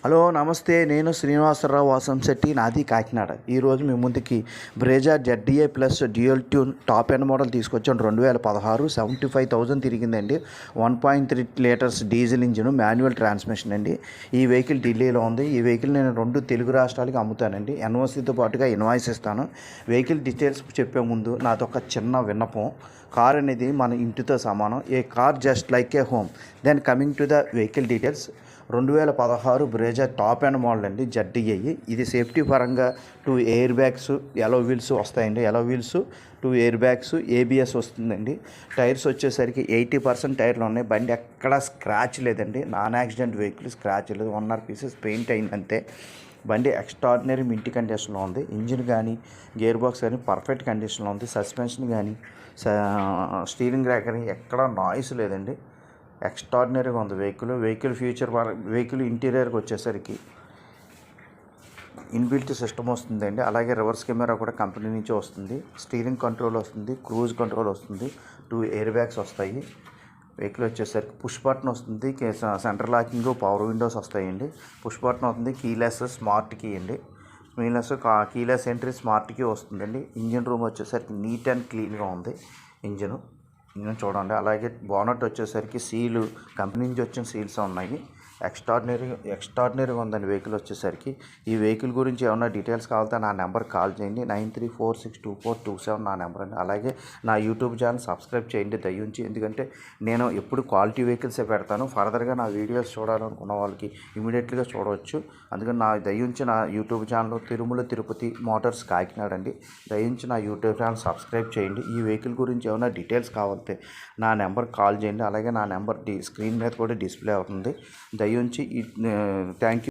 Hello నమస్తే, నేను శ్రీనివాసరావు వాసంశెట్టి, నాది కాకినాడ. ఈరోజు మీ ముందుకి Brezza ZDI plus dual tune top end model తీసుకొచ్చాను. 2016 75,000 తిరిగిందండి. 1.3 litres diesel engine, manual transmission అండి. ఈ వెహికల్ ఢిల్లీలో ఉంది. ఈ వెహికల్ నేను 2 తెలుగు రాష్ట్రాలకి అమ్ముతానండి. ఎన్ఓసితో పాటుగా ఇన్వాయిస్ ఇస్తాను. వెహికల్ డీటెయిల్స్ చెప్పే ముందు నాదొక చిన్న విన్నపం. కార్ అనేది మన ఇంటితో సమానం. A car just like a home. Then coming to the vehicle details. 2016 Brezza top end model అండి, ZDI. ఇది సేఫ్టీ పరంగా 2 ఎయిర్ బ్యాగ్స్, ఎలో వీల్స్ వస్తాయండి. Alloy wheels, 2 air bags, ABS వస్తుందండి. టైర్స్ వచ్చేసరికి 80% టైర్లు ఉన్నాయి. బండి ఎక్కడ స్క్రాచ్ లేదండి. నాన్ యాక్సిడెంట్ వెహికల్, స్క్రాచ్ లేదు. 1 పీసెస్ పెయింట్ అయిందంతే. బండి ఎక్స్ట్రాడినరీ మింటి కండిషన్లో ఉంది. ఇంజిన్ కానీ, గేర్ బాక్స్ కానీ పర్ఫెక్ట్ కండిషన్లో ఉంది. సస్పెన్షన్ కానీ, స్టీరింగ్ ర్యాక్ కానీ ఎక్కడ నాయిస్ లేదండి. ఎక్స్ట్రాడినరీగా ఉంది వెహికల్ వెహికల్ ఇంటీరియర్కి వచ్చేసరికి ఇన్బిల్ట్ సిస్టమ్ వస్తుందండి. అలాగే రివర్స్ కెమెరా కూడా కంపెనీ నుంచి వస్తుంది. స్టీరింగ్ కంట్రోల్ వస్తుంది, క్రూజ్ కంట్రోల్ వస్తుంది, 2 ఎయిర్ బ్యాగ్స్ వస్తాయి. వెహికల్ వచ్చేసరికి పుష్ బటన్ వస్తుంది, సెంటర్ లాకింగ్, పవర్ విండోస్ వస్తాయండి. పుష్ బటన్ వస్తుంది, కీలెస్ స్మార్ట్ కీ అండి. కీలెస్ ఎంట్రీ స్మార్ట్ కీ వస్తుందండి. ఇంజిన్ రూమ్ వచ్చేసరికి నీట్ అండ్ క్లీన్గా ఉంది. ఇంజిన్ చూడండి. అలాగే బోనట్ వచ్చేసరికి సీలు కంపెనీ నుంచి వచ్చిన సీల్స్ ఉన్నాయి. ఎక్స్ట్రాడినరీగా ఉందండి వెహికల్ వచ్చేసరికి. ఈ వెహికల్ గురించి ఏమన్నా డీటెయిల్స్ కావాలంటే నా నెంబర్ కాల్ చేయండి. 93462427 నా నెంబర్ అండి. అలాగే నా యూట్యూబ్ ఛానల్ సబ్స్క్రైబ్ చేయండి దయించి. ఎందుకంటే నేను ఎప్పుడు క్వాలిటీ వెహికల్సే పెడతాను. ఫర్దర్గా నా వీడియోస్ చూడాలనుకున్న వాళ్ళకి ఇమీడియట్గా చూడవచ్చు. అందుకని దయించి నా YouTube channel Tirumala Tirupati Motors Kakinada అండి. దయించి నా యూట్యూబ్ ఛానల్ సబ్స్క్రైబ్ చేయండి. ఈ వెహికల్ గురించి ఏమైనా డీటెయిల్స్ కావాలంటే నా నెంబర్ కాల్ చేయండి. అలాగే నా నెంబర్ స్క్రీన్ మీద కూడా డిస్ప్లే అవుతుంది. దయించి థ్యాంక్ యూ.